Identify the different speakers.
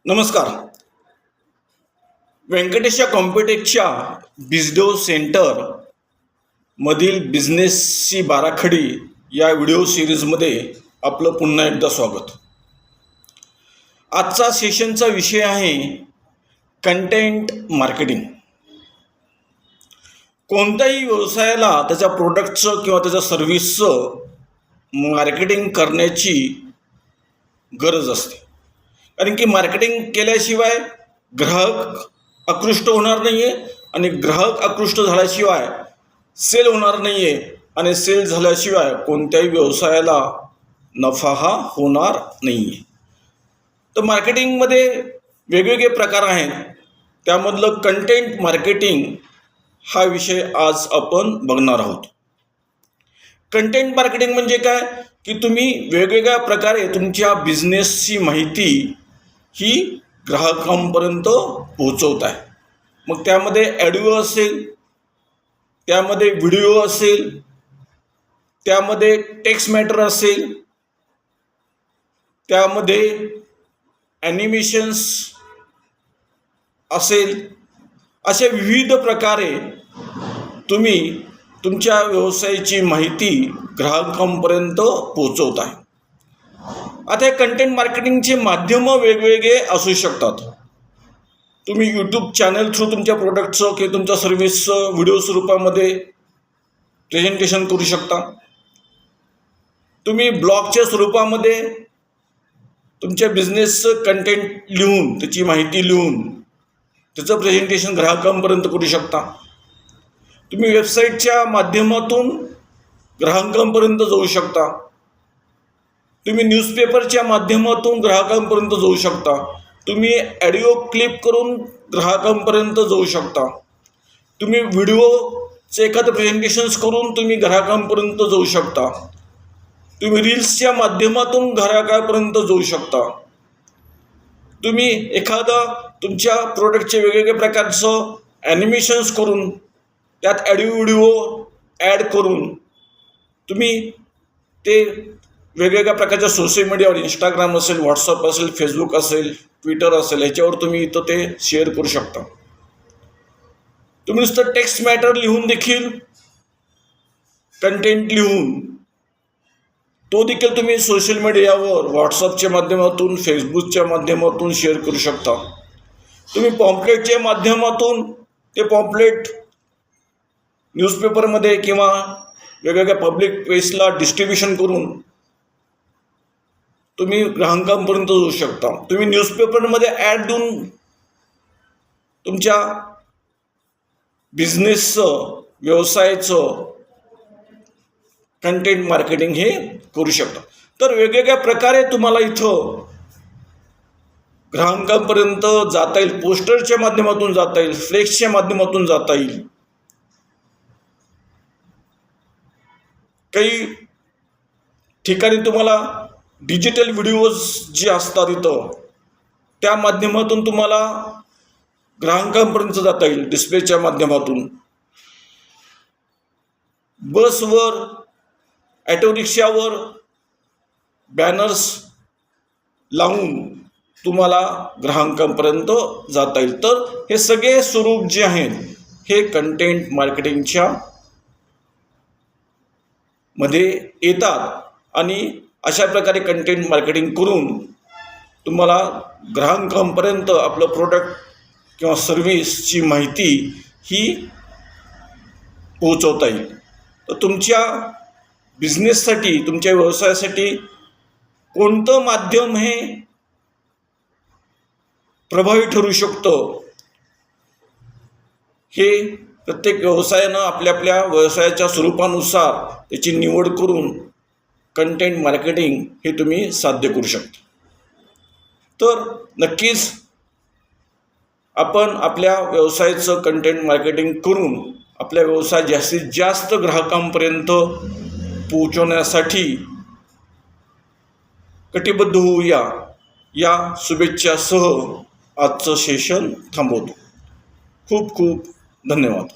Speaker 1: नमस्कार. व्यंकटेश कॉम्प्युटेकच्या बिझडो सेंटर मधील बिझनेसची बाराखडी या व्हिडिओ सिरीजमध्ये आपलं पुन्हा एकदा स्वागत. आजचा सेशनचा विषय आहे कंटेंट मार्केटिंग. कोणत्याही व्यवसायाला त्याच्या प्रोडक्टचं किंवा त्याच्या सर्व्हिसचं मार्केटिंग करण्याची गरज असते, कारण की मार्केटिंग केल्याशिवाय ग्राहक आकृष्ट होणार नाही आहे आणि ग्राहक आकृष्ट झाल्याशिवाय सेल होणार नाही आहे आणि सेल झाल्याशिवाय कोणत्याही व्यवसायाला नफा हा होणार नाही आहे. तर मार्केटिंगमध्ये वेगवेगळे प्रकार आहेत, त्यामधलं कंटेंट मार्केटिंग हा विषय आज आपण बघणार आहोत. कंटेंट मार्केटिंग म्हणजे काय की तुम्ही वेगवेगळ्या प्रकारे तुमच्या बिझनेसची माहिती ही ग्राहकांपर्यंत पोहोचवत आहे. मग त्यामध्ये ऑडिओ असेल, त्यामध्ये व्हिडिओ असेल, त्यामध्ये टेक्स्ट मॅटर असेल, त्यामध्ये ॲनिमेशन्स असेल, अशा विविध प्रकारे तुम्ही तुमच्या व्यवसायाची माहिती ग्राहकांपर्यंत पोहोचवत आहे. आता हे कंटेंट मार्केटिंगचे माध्यमं वेगवेगळे असू शकतात. तुम्ही यूट्यूब चॅनल थ्रू तुमच्या प्रोडक्टचं किंवा तुमच्या सर्व्हिसचं व्हिडिओ स्वरूपामध्ये प्रेझेंटेशन करू शकता. तुम्ही ब्लॉगच्या स्वरूपामध्ये तुमच्या बिझनेसचं कंटेंट लिहून, त्याची माहिती लिहून त्याचं प्रेझेंटेशन ग्राहकांपर्यंत करू शकता. तुम्ही वेबसाईटच्या माध्यमातून ग्राहकांपर्यंत जाऊ शकता. तुम्ही न्यूजपेपरच्या माध्यमातून ग्राहकांपर्यंत जाऊ शकता. तुम्ही ऑडिओ क्लिप करून ग्राहकांपर्यंत जाऊ शकता. तुम्ही व्हिडिओचे एखादं प्रेझेंटेशन्स करून तुम्ही ग्राहकांपर्यंत जाऊ शकता. तुम्ही रील्सच्या माध्यमातून ग्राहकांपर्यंत जाऊ शकता. तुम्ही एखादं तुमच्या प्रोडक्टचे वेगवेगळ्या प्रकारचं ॲनिमेशन्स करून त्यात ऑडिओ व्हिडिओ ॲड करून तुम्ही ते वेगवेगळ्या प्रकारच्या सोशल मीडियावर, इंस्टाग्राम असेल, व्हॉट्सअप असेल, फेसबुक असेल, ट्विटर असेल, ह्याच्यावर तुम्ही इथं ते शेअर करू शकता. तुम्ही नुसतं टेक्स्ट मॅटर लिहून देखील, कंटेंट लिहून तो देखील तुम्ही सोशल मीडियावर व्हॉट्सअपच्या माध्यमातून, फेसबुकच्या माध्यमातून शेअर करू शकता. तुम्ही पॉम्पलेटच्या माध्यमातून ते पॉम्पलेट न्यूजपेपरमध्ये किंवा वेगवेगळ्या पब्लिक प्लेसला डिस्ट्रीब्युशन करून तुम्ही ग्राहकांपर्यंत जाऊ शकता. तुम्ही न्यूजपेपरमध्ये ॲड देऊन तुमच्या बिझनेसचं, व्यवसायाचं कंटेंट मार्केटिंग हे करू शकता. तर वेगवेगळ्या प्रकारे तुम्हाला इथं ग्राहकांपर्यंत जाता येईल. पोस्टरच्या माध्यमातून जाता येईल, फ्लेक्सच्या माध्यमातून जाता येईल. काही ठिकाणी तुम्हाला डिजिटल व्हिडिओज जे असतात इथं, त्या माध्यमातून तुम्हाला ग्राहकांपर्यंत जाता येईल. डिस्प्लेच्या माध्यमातून बसवर, ॲटो रिक्षावर बॅनर्स लावून तुम्हाला ग्राहकांपर्यंत जाता येईल. तर हे सगळे स्वरूप जे आहेत हे कंटेंट मार्केटिंगच्या मध्ये येतात आणि अशा प्रकारे कंटेंट मार्केटिंग करून तुम्हाला ग्राहकांपर्यंत आपलं प्रोडक्ट किंवा सर्व्हिसची माहिती ही पोहोचवता येईल. तर तुमच्या बिझनेससाठी, तुमच्या व्यवसायासाठी कोणतं माध्यम हे प्रभावी ठरू शकतं हे प्रत्येक व्यवसायानं आपल्या आपल्या व्यवसायाच्या स्वरूपानुसार त्याची निवड करून कंटेंट मार्केटिंग हे तुम्ही साध्य करू शकता. तर नक्कीच आपण आपल्या व्यवसायाचं कंटेंट मार्केटिंग करून आपल्या व्यवसाय जास्तीत जास्त ग्राहकांपर्यंत पोहोचवण्यासाठी कटिबद्ध होऊया या शुभेच्छासह आजचं सेशन थांबवतो. खूप खूप धन्यवाद.